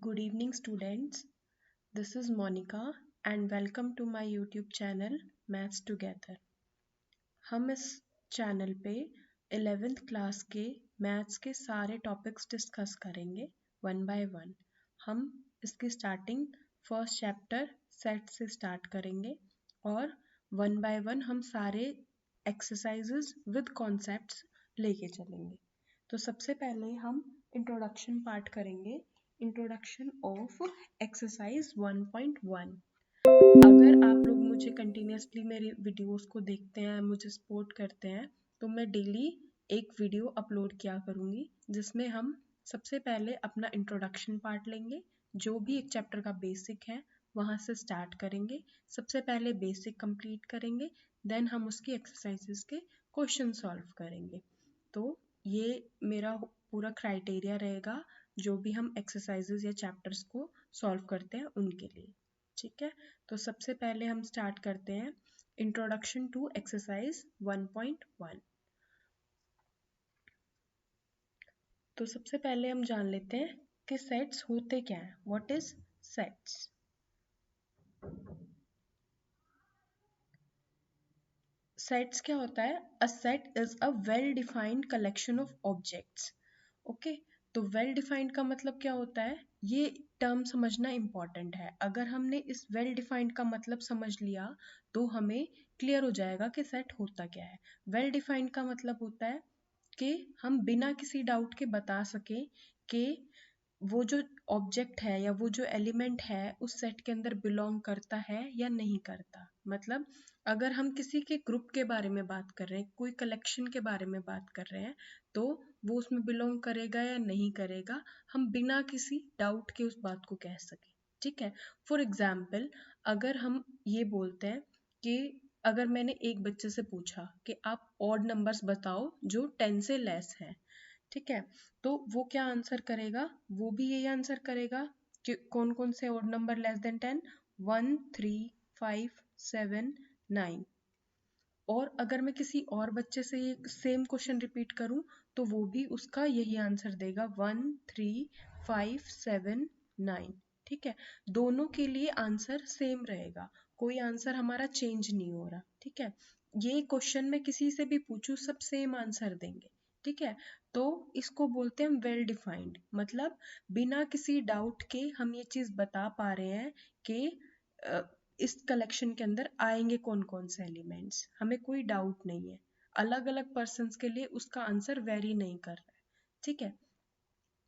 Good evening, students. This is Monica and welcome to my YouTube channel Maths Together. हम इस channel पे 11th class के maths के सारे टॉपिक्स डिस्कस करेंगे वन बाय वन। हम इसकी स्टार्टिंग फर्स्ट चैप्टर सेट से स्टार्ट करेंगे और वन बाय वन हम सारे एक्सरसाइजेज विद कॉन्सेप्ट्स लेके चलेंगे। तो सबसे पहले हम इंट्रोडक्शन पार्ट करेंगे, इंट्रोडक्शन ऑफ एक्सरसाइज 1.1। अगर आप लोग मुझे कंटिन्यूसली मेरी वीडियोस को देखते हैं, मुझे सपोर्ट करते हैं, तो मैं डेली एक वीडियो अपलोड किया करूँगी जिसमें हम सबसे पहले अपना इंट्रोडक्शन पार्ट लेंगे, जो भी एक चैप्टर का बेसिक है वहाँ से स्टार्ट करेंगे। सबसे पहले बेसिक कंप्लीट करेंगे, देन हम उसकी एक्सरसाइजेस के क्वेश्चन सॉल्व करेंगे। तो ये मेरा पूरा क्राइटेरिया रहेगा जो भी हम एक्सरसाइजेस या चैप्टर्स को सॉल्व करते हैं उनके लिए। ठीक है, तो सबसे पहले हम स्टार्ट करते हैं इंट्रोडक्शन टू एक्सरसाइज 1.1। तो सबसे पहले हम जान लेते हैं कि सेट्स होते क्या हैं। What is sets? सेट्स क्या होता है? A set is a well defined collection of objects. Okay, तो वेल डिफाइंड का मतलब क्या होता है, ये टर्म समझना इंपॉर्टेंट है। अगर हमने इस वेल डिफाइंड का मतलब समझ लिया तो हमें क्लियर हो जाएगा कि सेट होता क्या है। वेल डिफाइंड का मतलब होता है कि हम बिना किसी डाउट के बता सके कि वो जो ऑब्जेक्ट है या वो जो एलिमेंट है उस सेट के अंदर बिलोंग करता है या नहीं करता। मतलब अगर हम किसी के ग्रुप के बारे में बात कर रहे हैं, कोई कलेक्शन के बारे में बात कर रहे हैं, तो वो उसमें बिलोंग करेगा या नहीं करेगा, हम बिना किसी डाउट के उस बात को कह सके। ठीक है, फॉर एग्जाम्पल अगर हम ये बोलते हैं कि अगर मैंने एक बच्चे से पूछा कि आप ऑड नंबर्स बताओ जो 10 से लेस है, ठीक है, तो वो क्या आंसर करेगा? वो भी यही आंसर करेगा कि कौन कौन से ऑड नंबर लेस देन 10? 1, 3, 5, 7, 9। और अगर मैं किसी और बच्चे से ये सेम क्वेश्चन रिपीट करूं तो वो भी उसका यही आंसर देगा, 1, 3, 5, 7, 9। ठीक है, दोनों के लिए आंसर सेम रहेगा, कोई आंसर हमारा चेंज नहीं हो रहा। ठीक है, ये क्वेश्चन मैं किसी से भी पूछूं सब सेम आंसर देंगे। ठीक है, तो इसको बोलते हैं वेल डिफाइंड, मतलब बिना किसी डाउट के हम ये चीज बता पा रहे हैं कि इस कलेक्शन के अंदर आएंगे कौन कौन से एलिमेंट्स, हमें कोई डाउट नहीं है। अलग अलग पर्सन्स के लिए उसका आंसर वेरी नहीं कर रहा है। ठीक है,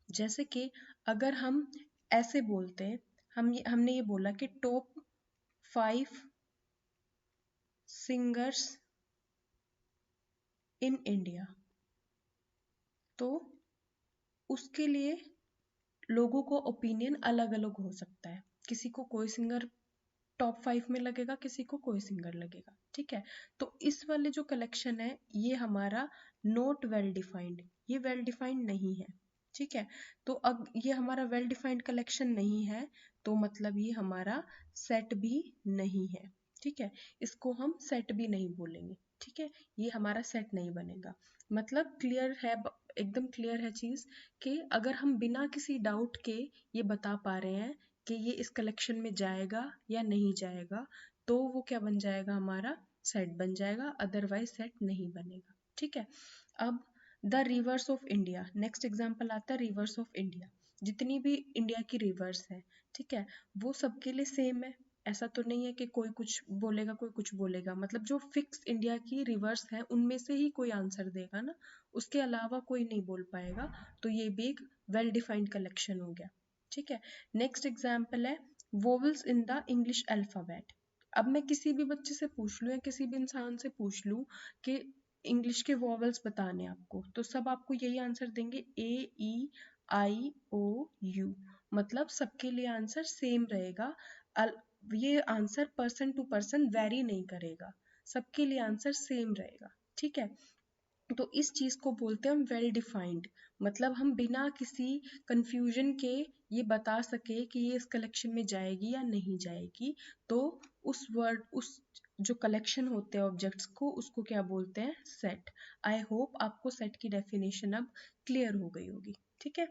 जैसे कि अगर हम ऐसे बोलते हैं, हमने ये बोला कि टॉप 5 सिंगर्स इन इंडिया, तो उसके लिए लोगों को ओपिनियन अलग अलग हो सकता है। किसी को कोई सिंगर टॉप 5 में लगेगा, किसी को कोई सिंगर लगेगा। ठीक है, तो इस वाले जो कलेक्शन है ये हमारा नॉट वेल डिफाइंड, ये वेल डिफाइंड नहीं है। ठीक है, तो अब ये हमारा वेल डिफाइंड कलेक्शन नहीं है, तो मतलब ये हमारा सेट भी नहीं है। ठीक है, इसको हम सेट भी नहीं बोलेंगे। ठीक है, ये हमारा सेट नहीं बनेगा। मतलब क्लियर है, एकदम क्लियर है चीज, कि अगर हम बिना किसी डाउट के ये बता पा रहे हैं कि ये इस कलेक्शन में जाएगा या नहीं जाएगा, तो वो क्या बन जाएगा, हमारा सेट बन जाएगा, अदरवाइज सेट नहीं बनेगा। ठीक है, अब the reverse of India, next example आता है रिवर्स ऑफ इंडिया। जितनी भी इंडिया की रिवर्स है, ठीक है, वो सबके लिए सेम है। ऐसा तो नहीं है कि कोई कुछ बोलेगा कोई कुछ बोलेगा, मतलब जो फिक्स इंडिया की रिवर्स है उनमें से ही कोई आंसर देगा ना, उसके अलावा कोई नहीं बोल पाएगा। तो ये भी एक वेल डिफाइंड कलेक्शन हो गया। ठीक है, नेक्स्ट एग्जाम्पल है vowels in the English alphabet. अब मैं किसी भी बच्चे से पूछ लूँ या किसी भी इंसान से पूछ लूँ कि इंग्लिश के वोवेल्स बताने आपको, तो सब आपको यही आंसर देंगे, A, E, I, O, U। मतलब सबके लिए आंसर सेम रहेगा, ये answer person to person vary नहीं करेगा, सबके लिए आंसर सेम रहेगा। ठीक है, तो इस चीज को बोलते हैं हम वेल डिफाइंड, मतलब हम बिना किसी कंफ्यूजन के ये बता सके कि ये इस कलेक्शन में जाएगी या नहीं जाएगी। तो उस वर्ड, उस जो कलेक्शन होते हैं ऑब्जेक्ट्स को, उसको क्या बोलते हैं, सेट। आई होप आपको सेट की डेफिनेशन अब क्लियर हो गई होगी। ठीक है,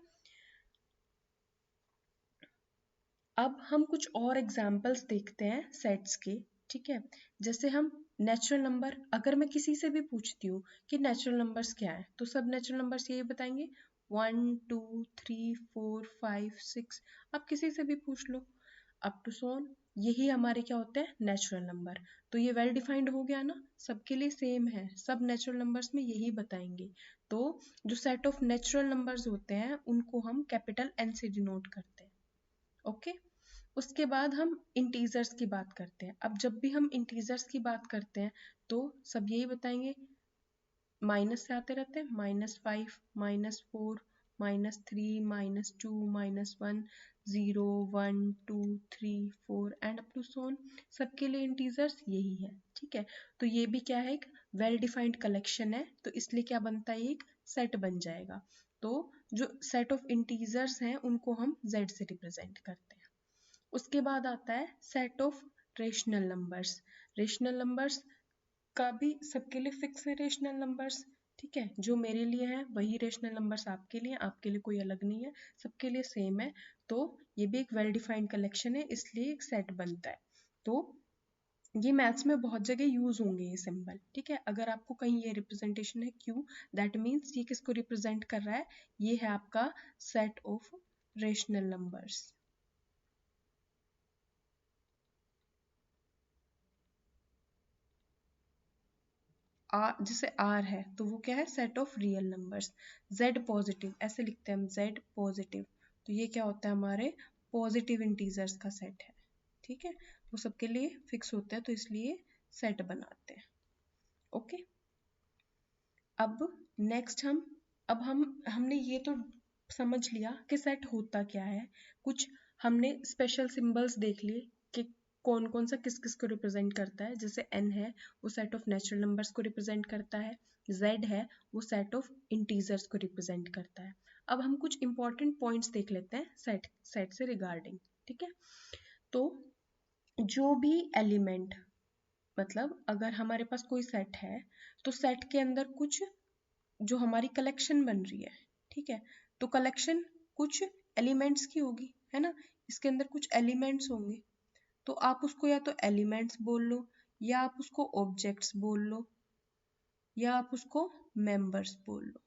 अब हम कुछ और एग्जाम्पल्स देखते हैं सेट्स के, ठीक है। जैसे हम नेचुरल नंबर, अगर मैं किसी से भी पूछती हूँ कि नेचुरल नंबर्स क्या है, तो सब नेचुरल नंबर्स यही बताएंगे, 1 2 3 4 5 6, आप किसी से भी पूछ लो अप टू सोन, यही हमारे क्या होते हैं, नेचुरल नंबर। तो ये वेल डिफाइंड हो गया ना, सबके लिए सेम है, सब नेचुरल नंबर्स में यही बताएंगे। तो जो सेट ऑफ नेचुरल नंबर्स होते हैं उनको हम कैपिटल एन से डिनोट करते हैं, ओके। उसके बाद हम इंटीजर्स की बात करते हैं। अब जब भी हम इंटीजर्स की बात करते हैं तो सब यही बताएंगे, माइनस से आते रहते हैं, -5, -4, -3, -2, -1, 0, 1 2 3 4 एंड अप टू सोन, सबके लिए इंटीजर्स यही है, ठीक है। तो ये भी क्या है, एक वेल डिफाइंड कलेक्शन है, तो इसलिए क्या बनता है, एक सेट बन जाएगा। तो जो सेट ऑफ इंटीजर्स हैं उनको हम z से रिप्रेजेंट करते हैं। उसके बाद आता है set of rational numbers. Rational numbers का भी सबके लिए फिक्स है रेशनल नंबर्स, ठीक है। जो मेरे लिए है वही रेशनल नंबर्स आपके लिए, आपके लिए कोई अलग नहीं है, सबके लिए सेम है। तो ये भी एक वेल डिफाइंड कलेक्शन है, इसलिए एक सेट बनता है। तो ये मैथ्स में बहुत जगह यूज होंगे ये सिंबल, ठीक है। अगर आपको कहीं ये रिप्रेजेंटेशन है क्यू, दैट मीन्स ये किसको रिप्रेजेंट कर रहा है, ये है आपका सेट ऑफ रेशनल नंबर्स। जैसे आर है तो वो क्या है, set of real numbers. Z positive, ऐसे लिखते हैं हम, जेड पॉजिटिव, तो ये क्या होता है, हमारे पॉजिटिव इंटीजर्स का सेट है, ठीक है। वो सबके लिए फिक्स होते हैं तो इसलिए सेट बनाते हैं, ओके। अब नेक्स्ट हम, अब हमने ये तो समझ लिया कि सेट होता क्या है, कुछ हमने स्पेशल सिंबल्स देख लिए कि कौन कौन सा किस किस को रिप्रेजेंट करता है। जैसे n है वो सेट ऑफ नेचुरल नंबर्स को रिप्रेजेंट करता है, z है वो सेट ऑफ इंटीजर्स को रिप्रेजेंट करता है। अब हम कुछ इंपॉर्टेंट पॉइंट्स देख लेते हैं सेट सेट से रिगार्डिंग, ठीक है। तो जो भी एलिमेंट, मतलब अगर हमारे पास कोई सेट है तो सेट के अंदर कुछ जो हमारी कलेक्शन बन रही है, ठीक है। तो कलेक्शन कुछ एलिमेंट्स की होगी, है ना, इसके अंदर कुछ एलिमेंट्स होंगे, तो आप उसको या तो एलिमेंट्स बोल लो, या आप उसको ऑब्जेक्ट्स बोल लो, या आप उसको मेंबर्स बोल लो,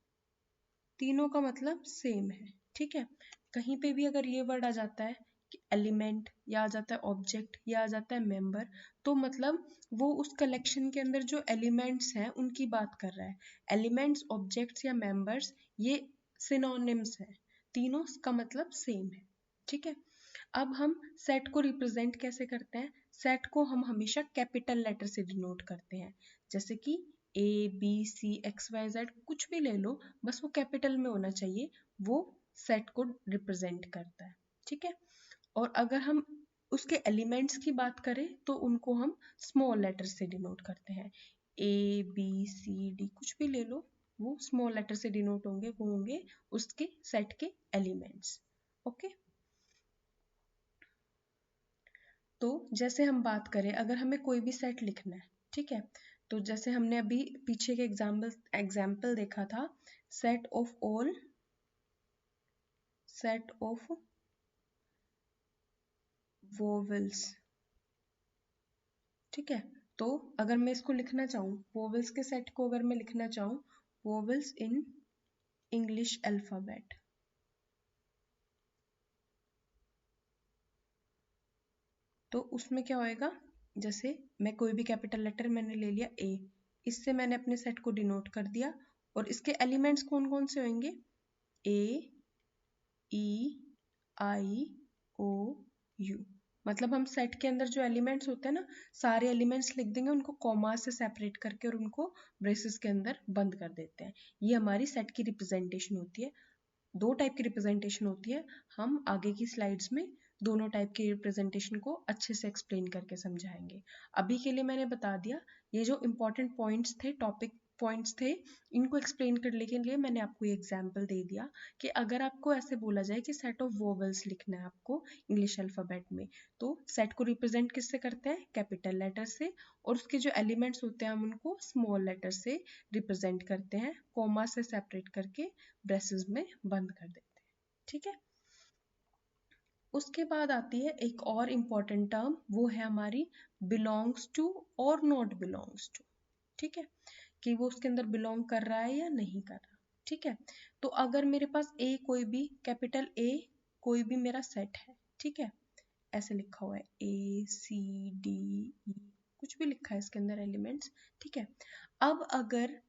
तीनों का मतलब सेम है, ठीक है। कहीं पे भी अगर ये वर्ड आ जाता है कि एलिमेंट, या आ जाता है ऑब्जेक्ट, या आ जाता है मेंबर, तो मतलब वो उस कलेक्शन के अंदर जो एलिमेंट्स हैं उनकी बात कर रहा है। एलिमेंट्स, ऑब्जेक्ट्स या मेंबर्स ये सिनोनिम्स हैं, तीनों का मतलब सेम है, ठीक है। अब हम सेट को रिप्रेजेंट कैसे करते हैं, सेट को हम हमेशा कैपिटल लेटर से डिनोट करते हैं, जैसे कि ABCXYZ कुछ भी ले लो, बस वो कैपिटल में होना चाहिए, वो सेट को रिप्रेजेंट करता है, ठीक है। और अगर हम उसके एलिमेंट्स की बात करें तो उनको हम स्मॉल लेटर से डिनोट करते हैं, ABCD कुछ भी ले लो, वो स्मॉल लेटर से डिनोट होंगे, वो होंगे उसके सेट के एलिमेंट्स, ओके। तो जैसे हम बात करें, अगर हमें कोई भी सेट लिखना है, ठीक है, तो जैसे हमने अभी पीछे के एग्जाम्पल देखा था, set of all, set of vowels, ठीक है। तो अगर मैं इसको लिखना चाहूँ, वोवेल्स के सेट को अगर मैं लिखना चाहूँ, वोवेल्स इन इंग्लिश अल्फाबेट, तो उसमें क्या होएगा, जैसे मैं कोई भी कैपिटल लेटर मैंने ले लिया ए, इससे मैंने अपने सेट को डिनोट कर दिया, और इसके एलिमेंट्स कौन कौन से होंगे, ए, ई, आई, ओ, यू। मतलब हम सेट के अंदर जो एलिमेंट्स होते हैं ना, सारे एलिमेंट्स लिख देंगे, उनको कॉमा से सेपरेट करके और उनको ब्रेसेस के अंदर बंद कर देते हैं। ये हमारी सेट की रिप्रेजेंटेशन होती है। दो टाइप की रिप्रेजेंटेशन होती है, हम आगे की स्लाइड्स में दोनों टाइप की रिप्रेजेंटेशन को अच्छे से एक्सप्लेन करके समझाएंगे। अभी के लिए मैंने बता दिया, ये जो इम्पोर्टेंट पॉइंट्स थे, टॉपिक पॉइंट्स थे, इनको एक्सप्लेन करने के लिए मैंने आपको ये एग्जाम्पल दे दिया कि अगर आपको ऐसे बोला जाए कि सेट ऑफ वोवेल्स लिखना है आपको इंग्लिश अल्फ़ाबेट में, तो सेट को रिप्रेजेंट किससे करते हैं, कैपिटल लेटर से, और उसके जो एलिमेंट्स होते हैं हम उनको स्मॉल लेटर से रिप्रेजेंट करते हैं, कॉमा से सेपरेट करके ब्रेसेस में बंद कर देते हैं, ठीक है। उसके बाद आती है एक और इम्पॉर्टेंट टर्म, वो है हमारी बिलोंग्स टू और नॉट बिलोंग्स टू। ठीक है, कि वो उसके अंदर बिलोंग कर रहा है या नहीं कर रहा। ठीक है, तो अगर मेरे पास ए कोई भी कैपिटल ए कोई भी मेरा सेट है, ठीक है, ऐसे लिखा हुआ है ए सी डी ई, कुछ भी लिखा है इसके अंदर एलिमेंट्स। ठीक है, अब अगर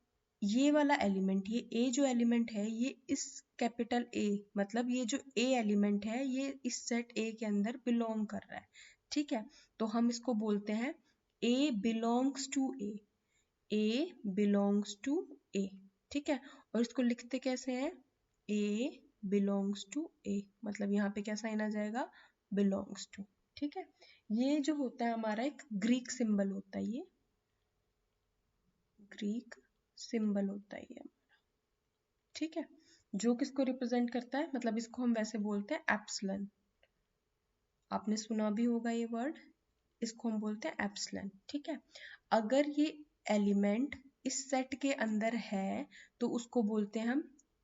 ये वाला एलिमेंट, ये ए जो एलिमेंट है, ये इस कैपिटल ए मतलब ये जो ए एलिमेंट है ये इस सेट ए के अंदर बिलोंग कर रहा है। ठीक है, तो हम इसको बोलते हैं a belongs to A, a belongs to A. ठीक है, और इसको लिखते कैसे हैं, ए बिलोंग्स टू ए, मतलब यहाँ पे क्या साइन आ जाएगा, बिलोंग्स टू। ठीक है, ये जो होता है हमारा एक ग्रीक सिंबल होता है, ये ग्रीक सिंबल होता है ये। ठीक है, जो किसको रिप्रेजेंट करता है, मतलब इसको हम वैसे बोलते हैं एप्सिलॉन, आपने सुना भी होगा ये वर्ड, इसको हम बोलते हैं एप्सिलॉन। ठीक है, अगर ये एलिमेंट इस सेट के अंदर है तो उसको बोलते हैं हम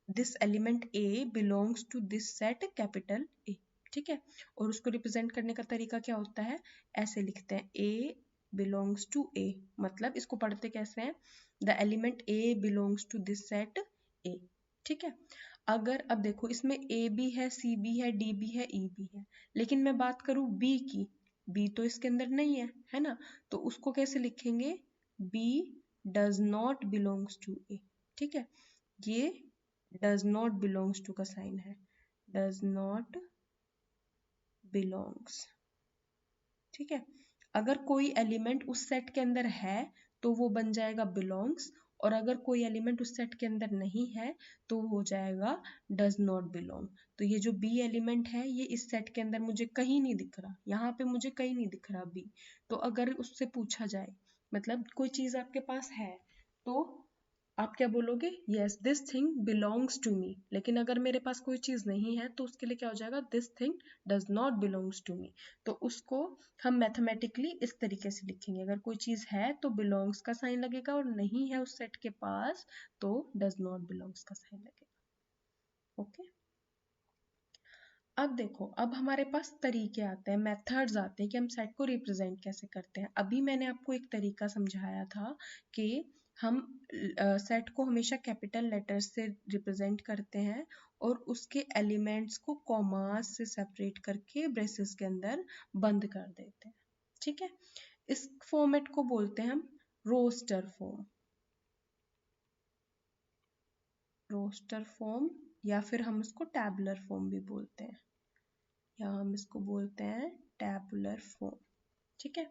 this element A belongs to this set capital A. ठीक है, और उसको रिप्रेजेंट करने का तरीका क्या होता है, ऐसे लिखते हैं ए बिलोंग्स टू ए, मतलब इसको पढ़ते कैसे हैं, the element A belongs to this set A. ठीक है, अगर अब देखो इसमें ए भी है, सी भी है, डी भी है, ई भी है, लेकिन मैं बात करूं बी की, बी तो इसके अंदर नहीं है ना, तो उसको कैसे लिखेंगे, B does not belongs to A. ठीक है, ये डज नॉट बिलोंग्स टू का साइन है, डज नॉट बिलोंग्स। ठीक है, अगर कोई एलिमेंट उस सेट के अंदर है तो वो बन जाएगा बिलोंग्स, और अगर कोई एलिमेंट उस सेट के अंदर नहीं है तो हो जाएगा डज नॉट बिलोंग। तो ये जो बी एलिमेंट है ये इस सेट के अंदर मुझे कहीं नहीं दिख रहा, यहाँ पे मुझे कहीं नहीं दिख रहा बी। तो अगर उससे पूछा जाए, मतलब कोई चीज आपके पास है तो आप क्या बोलोगे, yes this thing belongs to me, लेकिन अगर मेरे पास कोई चीज नहीं है तो उसके लिए क्या हो जाएगा, this thing does not belongs to me. तो उसको हम मैथमेटिकली इस तरीके से लिखेंगे, अगर कोई चीज है तो बिलोंग्स का साइन लगेगा, और नहीं है उस सेट के पास तो डज नॉट बिलोंग्स का साइन लगेगा। ओके, अब देखो, अब हमारे पास तरीके आते हैं, मेथड्स आते हैं कि हम सेट को रिप्रेजेंट कैसे करते हैं। अभी मैंने आपको एक तरीका समझाया था कि हम सेट को हमेशा कैपिटल लेटर्स से रिप्रेजेंट करते हैं और उसके एलिमेंट्स को कॉमास से सेपरेट करके ब्रेसेस के अंदर बंद कर देते हैं। ठीक है, इस फॉर्मेट को बोलते हैं हम रोस्टर फॉर्म, रोस्टर फॉर्म, या फिर हम इसको टैबुलर फॉर्म भी बोलते हैं, या हम इसको बोलते हैं टैबुलर फॉर्म। ठीक है,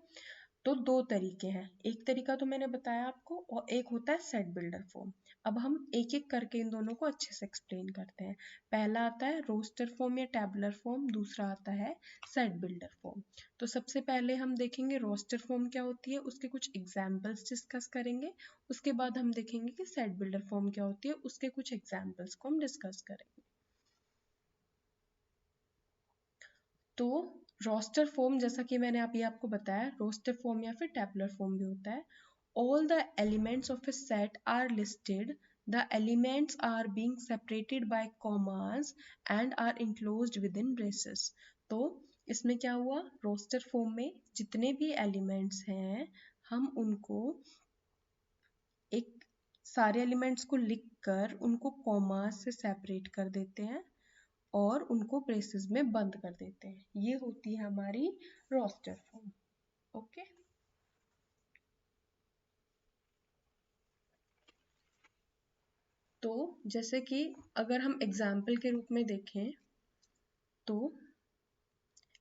तो दो तरीके हैं, एक तरीका तो मैंने बताया आपको और एक होता है सेट बिल्डर फॉर्म। अब हम एक एक करके इन दोनों को अच्छे से एक्सप्लेन करते हैं। पहला आता है रोस्टर फॉर्म या टैबुलर फॉर्म, दूसरा आता है सेट बिल्डर फॉर्म। तो सबसे पहले हम देखेंगे रोस्टर फॉर्म क्या होती है, उसके कुछ एग्जाम्पल्स डिस्कस करेंगे। उसके बाद हम देखेंगे कि सेट बिल्डर फॉर्म क्या होती है, उसके कुछ एग्जाम्पल्स को हम डिस्कस करेंगे। तो रोस्टर फॉर्म, जैसा कि मैंने अभी आपको बताया, रोस्टर फॉर्म या फिर टैबुलर फॉर्म भी होता है। All the elements of a set are listed. The elements are being separated by commas and are enclosed within braces. तो इसमें क्या हुआ, रोस्टर फॉर्म में जितने भी एलिमेंट्स हैं हम उनको एक सारे एलिमेंट्स को लिखकर उनको कॉमास से सेपरेट कर देते हैं और उनको ब्रेसेस में बंद कर देते हैं, ये होती है हमारी रोस्टर फॉर्म। ओके, तो जैसे कि अगर हम एग्जाम्पल के रूप में देखें तो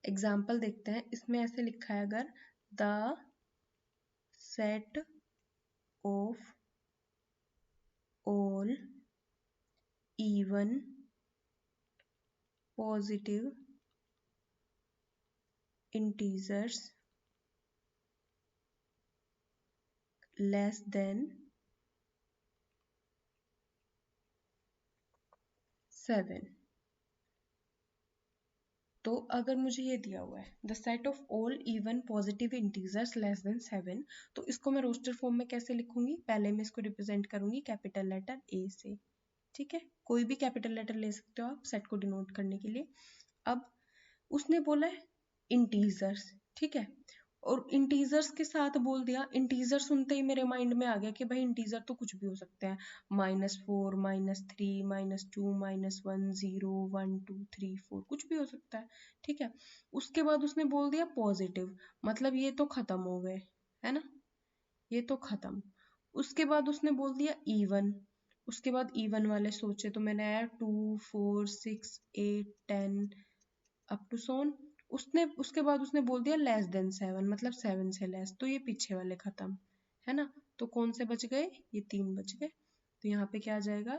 एग्जाम्पल देखते हैं, इसमें ऐसे लिखा है, अगर the set of all even positive integers less than 7। तो अगर मुझे ये दिया हुआ है the set of all even positive integers less than 7, तो इसको मैं रोस्टर फॉर्म में कैसे लिखूंगी, पहले मैं इसको रिप्रेजेंट करूंगी कैपिटल लेटर ए से। ठीक है, कोई भी कैपिटल लेटर ले सकते हो आप सेट को डिनोट करने के लिए। अब उसने बोला है इंटीजर्स, ठीक है, और इंटीजर्स के साथ बोल दिया, इंटीजर सुनते ही मेरे माइंड में आ गया कि भाई इंटीजर तो कुछ भी हो सकते हैं, -4, -3, -2, -1, 0, 1, 2, 3, 4, कुछ भी हो सकता है, ठीक है। उसके बाद उसने बोल दिया पॉजिटिव, मतलब ये तो खत्म हो गए, है ना, ये तो खत्म। उसके बाद उसने बोल दिया इवन, उसके बाद इवन वाले सोचे तो मैंने आया 2, 4, 6, 8, 10 अप टू सोन। उसने उसके बाद उसने बोल दिया लेस देन 7, मतलब 7 से लेस, तो ये पीछे वाले खत्म, है ना। तो कौन से बच गए, ये 3 बच गए, तो यहाँ पे क्या आ जाएगा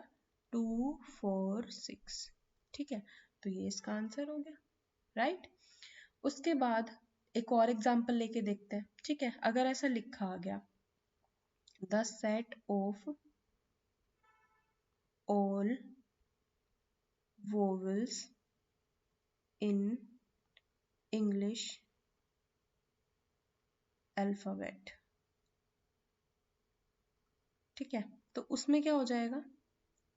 2, 4, 6, ठीक है। तो ये इसका आंसर हो गया, राइट। उसके बाद एक और एग्जांपल लेके देखते हैं, ठीक है। अगर ऐसा लिखा आ गया the set of all vowels in English alphabet, ठीक है। तो उसमें क्या हो जाएगा,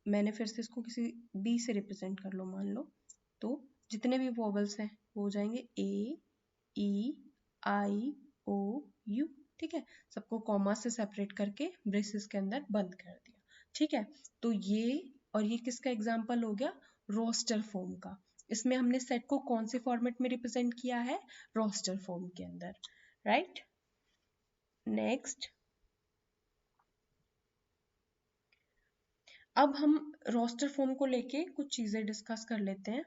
मैंने फिर से इसको किसी बी से रिप्रेजेंट कर लो, मान लो, तो जितने भी वॉवल्स हैं वो हो जाएंगे ए, ई, आई, ओ, यू, ठीक है। सबको कॉमा से सेपरेट करके ब्रेसेस के अंदर बंद कर दिया, ठीक है। तो ये और ये किसका एग्जाम्पल हो गया, रोस्टर फॉर्म का। इसमें हमने सेट को कौन से फॉर्मेट में रिप्रेजेंट किया है, रोस्टर फॉर्म के अंदर, राइट। नेक्स्ट, अब हम रोस्टर फॉर्म को लेके कुछ चीजें डिस्कस कर लेते हैं,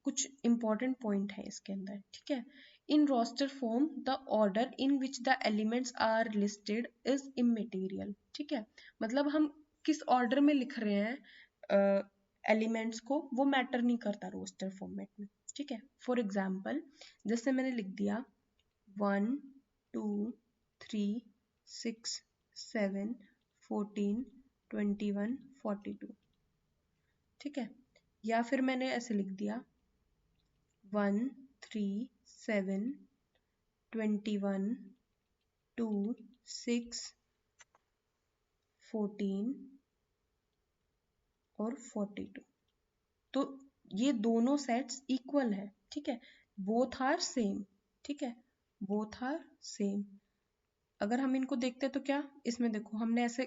कुछ इंपॉर्टेंट पॉइंट है इसके अंदर, ठीक है। In roster form the order in which the elements are listed is immaterial, ठीक है। मतलब हम किस ऑर्डर में लिख रहे हैं एलिमेंट्स को, वो मैटर नहीं करता रोस्टर फॉर्मेट में, ठीक है। फॉर एग्जाम्पल, जैसे मैंने लिख दिया 1, 2, 3, 6, 7, 14, 21, 42, ठीक है। या फिर मैंने ऐसे लिख दिया 1, 3, 7, 21, 2, 6, 14 और 42, तो ये दोनों सेट्स इक्वल है, ठीक है, बोथ आर सेम, ठीक है, बोथ आर सेम। अगर हम इनको देखते हैं तो क्या, इसमें देखो हमने ऐसे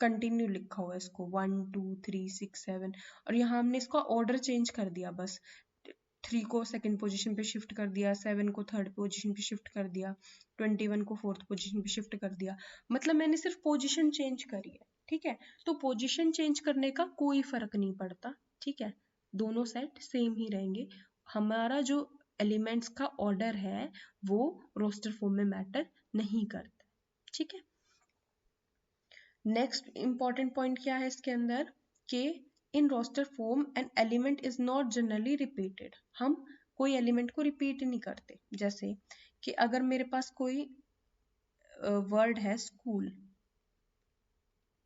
कंटिन्यू लिखा हुआ है इसको 1, 2, 3, 6, 7, और यहाँ हमने इसका ऑर्डर चेंज कर दिया बस, 3 को सेकंड पोजीशन पे शिफ्ट कर दिया, 7 को थर्ड पोजीशन पे शिफ्ट कर दिया, 21 को फोर्थ पोजीशन पे शिफ्ट कर दिया, मतलब मैंने सिर्फ पोजीशन चेंज करी है, ठीक है। तो पोजीशन चेंज करने का कोई फर्क नहीं पड़ता, ठीक है, दोनों सेट सेम ही रहेंगे। हमारा जो एलिमेंट्स का ऑर्डर है वो रोस्टर फॉर्म में मैटर नहीं करता, ठीक है। नेक्स्ट इंपॉर्टेंट पॉइंट क्या है इसके अंदर, कि in roster form an element is not generally repeated, हम कोई एलिमेंट को रिपीट नहीं करते। जैसे कि अगर मेरे पास कोई वर्ड है स्कूल,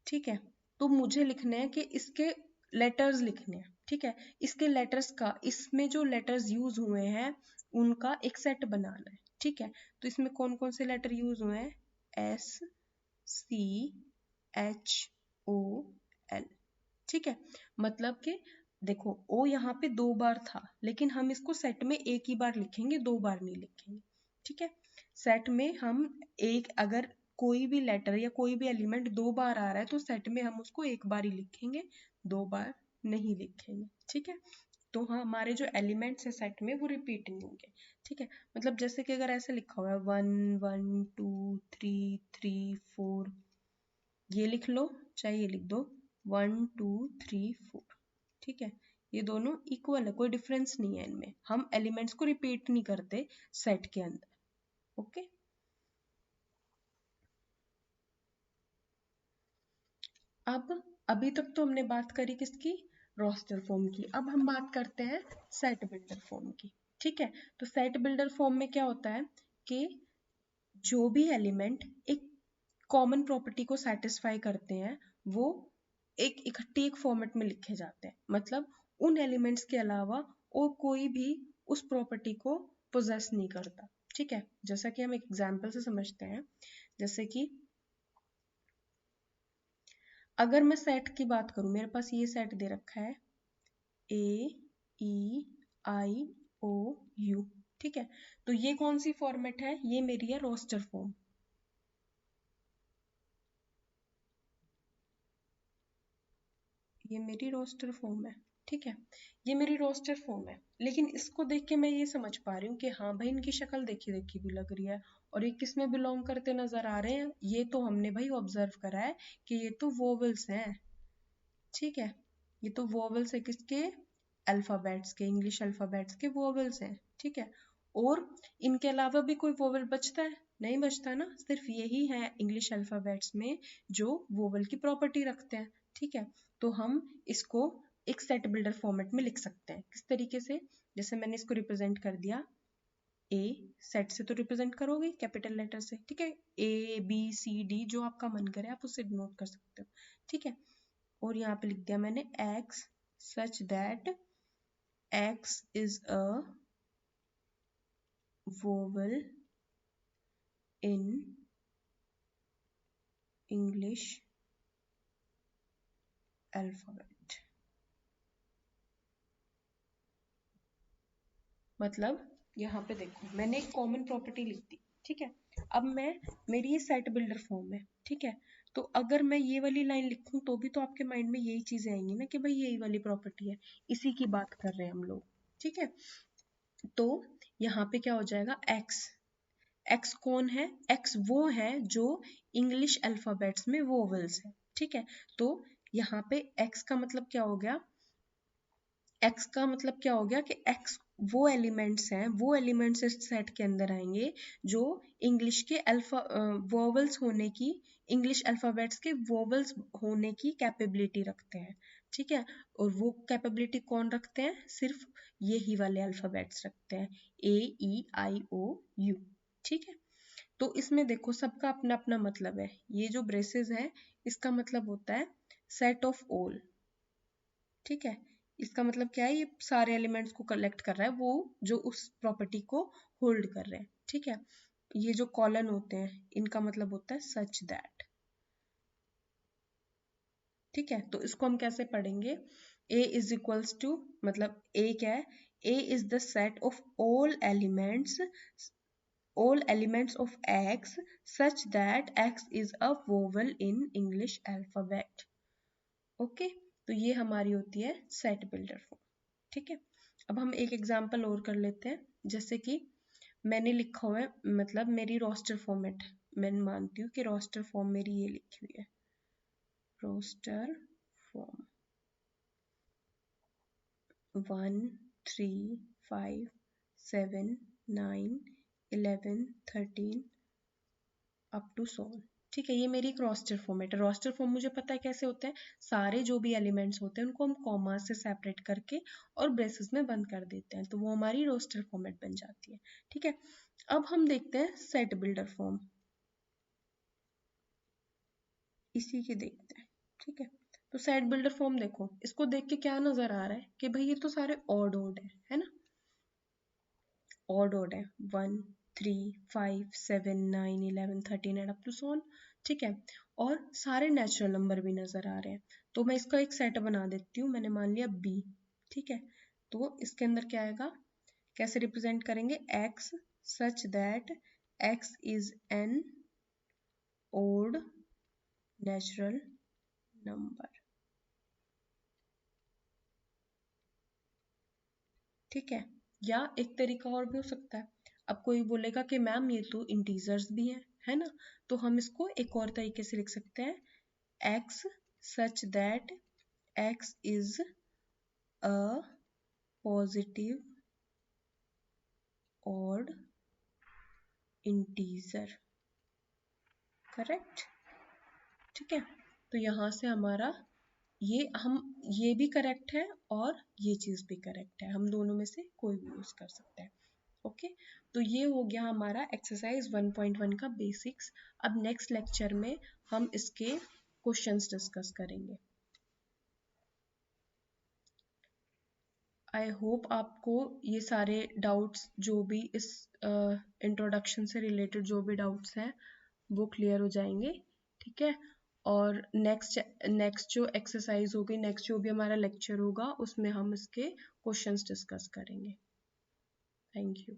ठीक है, तो मुझे लिखना है कि इसके लेटर्स लिखने हैं, ठीक है, इसके लेटर्स का, इसमें जो लेटर्स यूज हुए हैं उनका एक सेट बनाना है, ठीक है। तो इसमें कौन कौन से लेटर यूज हुए हैं, एस, सी, एच, ओ, एल, ठीक है। मतलब कि देखो ओ यहाँ पे 2 बार था, लेकिन हम इसको सेट में एक ही बार लिखेंगे, 2 बार नहीं लिखेंगे, ठीक है। सेट में हम एक, अगर कोई भी लेटर या कोई भी एलिमेंट 2 बार आ रहा है तो सेट में हम उसको एक बार ही लिखेंगे, 2 बार नहीं लिखेंगे, ठीक है। तो हाँ, हमारे जो एलिमेंट्स है सेट में वो रिपीट नहीं होंगे, ठीक है। मतलब जैसे कि अगर ऐसे लिखा हुआ है 1, 1, 2, 3, 3, 4, ये लिख लो, चाहे ये लिख दो 1, 2, 3, 4, ठीक है। ये दोनों इक्वल है, कोई डिफरेंस नहीं है इनमें, हम एलिमेंट्स को रिपीट नहीं करते सेट के अंदर, ओके। अब अभी तक तो हमने बात करी किसकी, रोस्टर फॉर्म की। अब हम बात करते हैं सेट बिल्डर फॉर्म की, ठीक है। तो सेट बिल्डर फॉर्म में क्या होता है कि जो भी एलिमेंट एक कॉमन प्रॉपर्टी को सेटिस्फाई करते हैं वो एक इकट्ठी एक फॉर्मेट में लिखे जाते हैं, मतलब उन एलिमेंट्स के अलावा और कोई भी उस प्रॉपर्टी को पोजेस नहीं करता, ठीक है। जैसा कि हम एक एग्जांपल से समझते हैं, जैसे कि अगर मैं सेट की बात करूं, मेरे पास ये सेट दे रखा है ए, ई, आई, OU। ठीक है, तो ये कौन सी फॉर्मेट है? ये मेरी है रोस्टर फॉर्म। ये मेरी रोस्टर फॉर्म है। ठीक है, ये मेरी रोस्टर फॉर्म है, लेकिन इसको देख के मैं ये समझ पा रही हूँ कि हाँ भाई इनकी शक्ल देखी देखी भी लग रही है, और ये किस में बिलोंग करते नजर आ रहे हैं? ये तो हमने भाई ऑब्जर्व करा है कि ये तो वोवेल्स हैं। ठीक है, ये तो वोवेल्स है किसके? अल्फाबेट्स के, इंग्लिश अल्फाबेट्स के वोवेल्स हैं। ठीक है, और इनके अलावा भी कोई वोवेल बचता है? नहीं बचता ना, सिर्फ यही है इंग्लिश अल्फाबेट्स में जो वोवेल की प्रॉपर्टी रखते हैं। ठीक है, तो हम इसको एक सेट बिल्डर फॉर्मेट में लिख सकते हैं। किस तरीके से? जैसे मैंने इसको रिप्रेजेंट कर दिया, ए, सेट से तो रिप्रेजेंट करोगे कैपिटल लेटर से। ठीक है, ABCD जो आपका मन करे आप उससे डिनोट कर सकते हो। ठीक है, और यहाँ पे लिख दिया मैंने x such that x is a vowel in English alphabet। मतलब यहाँ पे देखो मैंने एक कॉमन प्रॉपर्टी लिख दी। ठीक है, अब मैं, मेरी ये सेट बिल्डर फॉर्म है। ठीक है, तो अगर मैं ये वाली लाइन लिखूं तो भी तो आपके माइंड में यही चीजें आएंगी ना कि भाई यही वाली प्रॉपर्टी है, इसी की बात कर रहे हैं हम लोग। ठीक है, तो यहाँ पे क्या हो जाएगा? एक्स कौन है? एक्स वो है जो इंग्लिश अल्फाबेट्स में वोवेल्स है। ठीक है, तो यहाँ पे एक्स का मतलब क्या हो गया? एक्स का मतलब क्या हो गया कि एक्स वो एलिमेंट्स हैं, वो एलिमेंट्स इस सेट के अंदर आएंगे जो इंग्लिश के वोवेल्स होने की, इंग्लिश अल्फाबेट्स के वोवेल्स होने की कैपेबिलिटी रखते हैं। ठीक है, और वो कैपेबिलिटी कौन रखते हैं? सिर्फ यही वाले अल्फाबेट्स रखते हैं, AEIOU। ठीक है, तो इसमें देखो सबका अपना अपना मतलब है। ये जो ब्रेसेस है इसका मतलब होता है सेट ऑफ ऑल। ठीक है, इसका मतलब क्या है? ये सारे एलिमेंट्स को कलेक्ट कर रहा है, वो जो उस प्रॉपर्टी को होल्ड कर रहे हैं। ठीक है, ये जो कॉलन होते हैं इनका मतलब होता है सच दैट। ठीक है, तो इसको हम कैसे पढ़ेंगे? A इज इक्वल्स टू, मतलब A क्या है? A is the set of all elements of X such that X is a vowel in English alphabet। Okay, तो ये हमारी होती है सेट बिल्डर फॉर्म। ठीक है, अब हम एक एग्जांपल और कर लेते हैं। जैसे कि मैंने लिखा हुआ है, मतलब मेरी रोस्टर फॉर्मेट, मैं मानती हूँ कि रोस्टर फॉर्म मेरी ये लिखी हुई है, रोस्टर फॉर्म 1 3 5 7 9 11 13 अप टू 100। ठीक है, ये मेरी एक रोस्टर फॉर्मेट है। रोस्टर फॉर्म मुझे पता है कैसे होते हैं, सारे जो भी एलिमेंट्स होते हैं उनको हम कॉमा से सेपरेट करके और ब्रेसेस में बंद कर देते हैं, तो वो हमारी रोस्टर फॉर्मेट बन जाती है। ठीक है, अब हम देखते हैं सेट बिल्डर फॉर्म, इसी की देखते हैं। ठीक है, तो सेट बिल्डर फॉर्म देखो, इसको देख के क्या नजर आ रहा है कि भाई ये तो सारे ऑड ऑड है ना? ऑड ऑड है, 1 3 5 7 9 11 13 and up to so on. ठीक है, और सारे नेचुरल नंबर भी नजर आ रहे हैं, तो मैं इसका एक सेट बना देती हूँ। मैंने मान लिया B। ठीक है, तो इसके अंदर क्या आएगा? कैसे रिप्रेजेंट करेंगे? X such that X is an odd natural number. ठीक है, या एक तरीका और भी हो सकता है। अब कोई बोलेगा कि मैम ये तो इंटीजर्स भी हैं, है ना? तो हम इसको एक और तरीके से लिख सकते हैं, x such that x is a positive odd integer। Correct? ठीक है, तो यहाँ से हमारा ये भी करेक्ट है और ये चीज भी करेक्ट है, हम दोनों में से कोई भी यूज कर सकते हैं। ओके, तो ये हो गया हमारा एक्सरसाइज 1.1 का बेसिक्स। अब नेक्स्ट लेक्चर में हम इसके क्वेश्चंस डिस्कस करेंगे। आई होप आपको ये सारे डाउट्स, जो भी इस इंट्रोडक्शन से रिलेटेड जो भी डाउट्स हैं वो क्लियर हो जाएंगे। ठीक है, और नेक्स्ट जो एक्सरसाइज होगी, नेक्स्ट जो भी हमारा लेक्चर होगा उसमें हम इसके क्वेश्चंस डिस्कस करेंगे। Thank you.